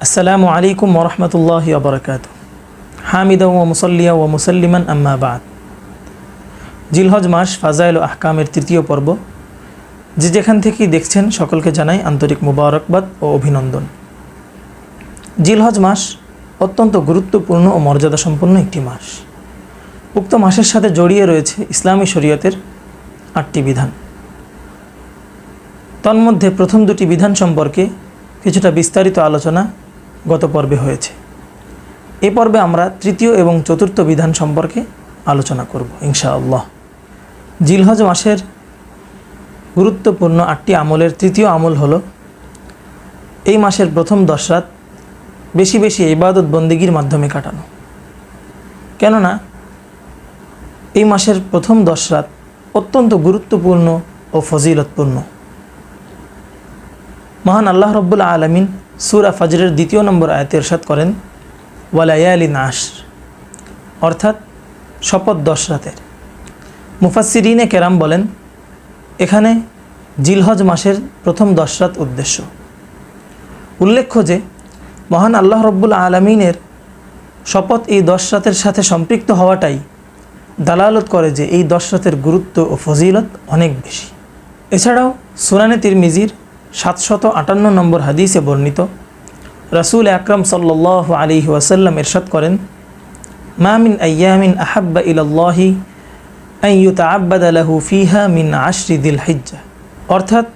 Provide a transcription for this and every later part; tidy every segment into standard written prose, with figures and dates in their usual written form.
আসসালামু আলাইকুম ওয়া রাহমাতুল্লাহি ওয়া বারাকাতুহু। হামিদাও ওয়া মুসাল্লিয়া ওয়া মুসাল্লিমান আম্মা বা'দ। জিলহজ মাস ফাজাইল ও আহকামের তৃতীয় পর্ব। যে যেখান থেকেই দেখছেন সকলকে জানাই আন্তরিক মুবারকবাদ ও অভিনন্দন। জিলহজ মাস অত্যন্ত গুরুত্বপূর্ণ ও মর্যাদা সম্পন্ন একটি মাস। উক্ত মাসের সাথে জড়িয়ে রয়েছে ইসলামী শরীয়তের 8টি বিধান। তন্মধ্যে প্রথম দুটি বিধান সম্পর্কে কিছুটা বিস্তারিত আলোচনা গত পর্বে হয়েছে। এ পর্বে আমরা তৃতীয় এবং চতুর্থ বিধান সম্পর্কে আলোচনা করব ইনশাআল্লাহ। জিলহজ মাসের গুরুত্বপূর্ণ 8টি আমলের তৃতীয় আমল হলো এই মাসের প্রথম 10 রাত বেশি বেশি ইবাদত বন্দেগীর মাধ্যমে কাটানো। কেননা এই মাসের প্রথম 10 রাত অত্যন্ত গুরুত্বপূর্ণ ও ফজিলতপূর্ণ। মহান আল্লাহ রব্বুল আলামিন সূরা ফজরের 2 নম্বর আয়াতে ইরশাদ করেন, ওয়ালায়ালিন আশর, অর্থাৎ শপথ 10 রাতের। মুফাসসিরিনে কেরাম বলেন, এখানে জিলহজ মাসের প্রথম 10 রাত উদ্দেশ্য। উল্লেখ্য যে মহান আল্লাহ রব্বুল আলামিনের শপথ এই 10 রাতের সাথে সম্পৃক্ত হওয়াটাই দালালত করে যে এই 10 রাতের গুরুত্ব ও ফজিলত অনেক বেশি। এছাড়াও সুনানে তিরমিজির 758 নম্বর হাদিসে বর্ণিত রাসূল আকরাম সাল্লাল্লাহু আলাইহি ওয়াসাল্লাম ইরশাদ করেন, মা মিন আইয়ামিন আহাব্বা ইলাল্লাহি আন ইউতাআব্বাদা লাহু ফিহা মিন আশরি যিল হিজ্জাহ, অর্থাৎ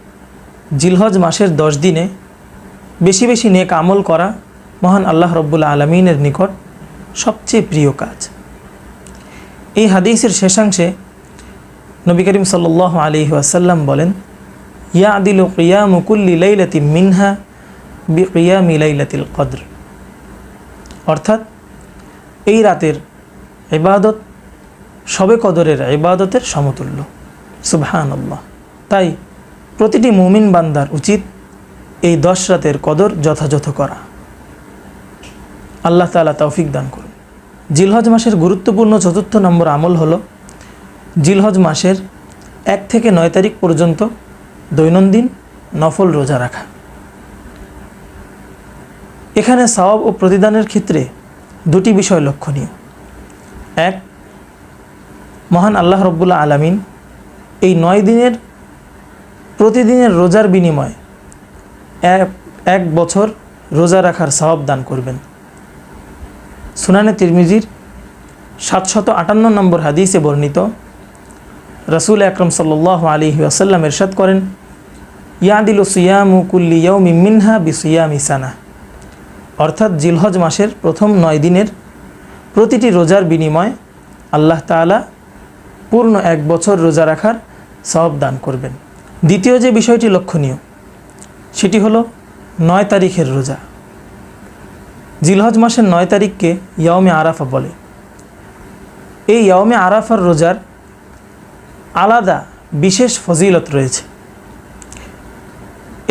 জিলহজ মাসের 10 দিনে বেশি বেশি নেক আমল করা মহান আল্লাহ রব্বুল আলামিনের নিকট সবচেয়ে প্রিয় কাজ। এই হাদিসের শেষাংশে নবী করিম সাল্লাল্লাহু আলাইহি ওয়াসাল্লাম বলেন, ইয়াদিলু কিয়ামু কুল্লি লাইলাতিন মিনহা বিকিয়ামি লাইলাতিল কদর, অর্থাৎ এই রাতের ইবাদত শবে কদরের ইবাদতের সমতুল্য। সুবহানাল্লাহ। তাই প্রতিটি মুমিন বান্দার উচিত এই 10 রাতের কদর যথাযথ করা। আল্লাহ তাআলা তৌফিক দান করুন। জিলহজ মাসের গুরুত্বপূর্ণ 4র্থ নম্বর আমল হলো জিলহজ মাসের 1 থেকে 9 তারিখ পর্যন্ত দৈনন্দিন নফল রোজা রাখা। এখানে সওয়াব ও প্রতিদানের ক্ষেত্রে 2টি বিষয় লক্ষণীয়। 1, মহান আল্লাহ রব্বুল আলামিন এই 9 দিনের প্রতিদিনের রোজার বিনিময়ে 1 বছর রোজা রাখার সওয়াব দান করবেন। সুনানে তিরমিজির 758 নম্বর হাদিসে বর্ণিত রাসূল আকরাম সাল্লাল্লাহু আলাইহি ওয়াসাল্লাম ইরশাদ করেন, ইয়াদিলু সিয়ামু কুল্লি ইয়াউমিন মিনহা বিসিয়ামি সানা, অর্থাৎ জিলহজ মাসের প্রথম 9 দিনের প্রতিটি রোজার বিনিময়ে আল্লাহ তাআলা পূর্ণ 1 বছর রোজা রাখার সওয়াব দান করবেন। দ্বিতীয় যে বিষয়টি লক্ষণীয় সেটি হলো 9 তারিখের রোজা। জিলহজ মাসের 9 তারিখকে ইয়াউমে আরাফা বলে। এই ইয়াউমে আরাফার রোজার আলাদা বিশেষ ফজিলত রয়েছে।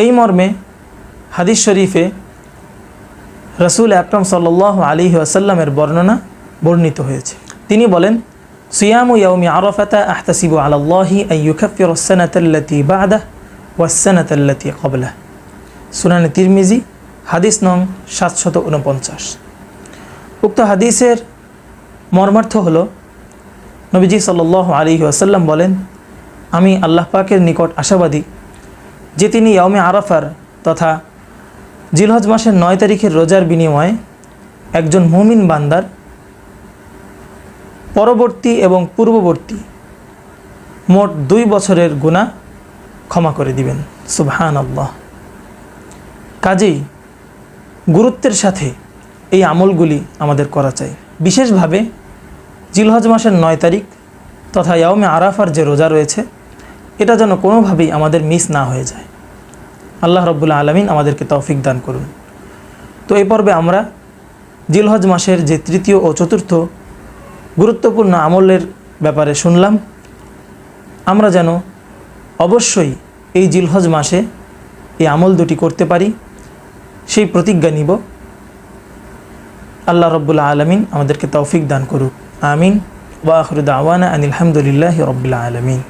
এই মর্মে হাদিস শরীফে রাসূল আকরাম সাল্লাল্লাহু আলাইহি ওয়াসাল্লামের বর্ণনা বর্ণিত হয়েছে। তিনি বলেন, সিয়ামু ইয়াউমি আরাফাতা আহতাসিবু আলাল্লাহি আন ইউকাফিরা আস-সানাতাল্লাতী বা'দাহু ওয়াস-সানাতাল্লাতী ক্বাবলাহু। সুনানে তিরমিজি হাদিস নং 749। উক্ত হাদিসের মর্মার্থ হলো নবীজি সাল্লাল্লাহু আলাইহি ওয়াসাল্লাম বলেন, আমি আল্লাহ পাকের নিকট আশাবাদী যে তিনি ইয়াউমে আরাফার তথা জিলহজ মাসের 9 তারিখের রোজার বিনিময়ে একজন মুমিন বান্দার পরবর্তী এবং পূর্ববর্তী মোট 2 বছরের গুনাহ ক্ষমা করে দিবেন। সুবহানাল্লাহ। কাজেই গুরুত্বের সাথে এই আমলগুলি আমাদের করা চাই। বিশেষভাবে জিলহজ মাসের 9 তারিখ তথা ইয়াউমে আরাফার যে রোজা রয়েছে এটা যেন কোনোভাবেই আমাদের মিস না হয়ে যায়। আল্লাহ রব্বুল আলামিন আমাদেরকে তৌফিক দান করুন। তো এই পর্বে আমরা জিলহজ মাসের যে তৃতীয় ও চতুর্থ গুরুত্বপূর্ণ আমলের ব্যাপারে শুনলাম। আমরা যেন অবশ্যই এই জিলহজ মাসে এই আমল দুটি করতে পারি সেই প্রতিজ্ঞা নিব। আল্লাহ রব্বুল আলামিন আমাদেরকে তৌফিক দান করুক। আমিন। ওয়া আখিরু দাওয়ানা আনিল হামদুলিল্লাহি রাব্বিল আলামিন।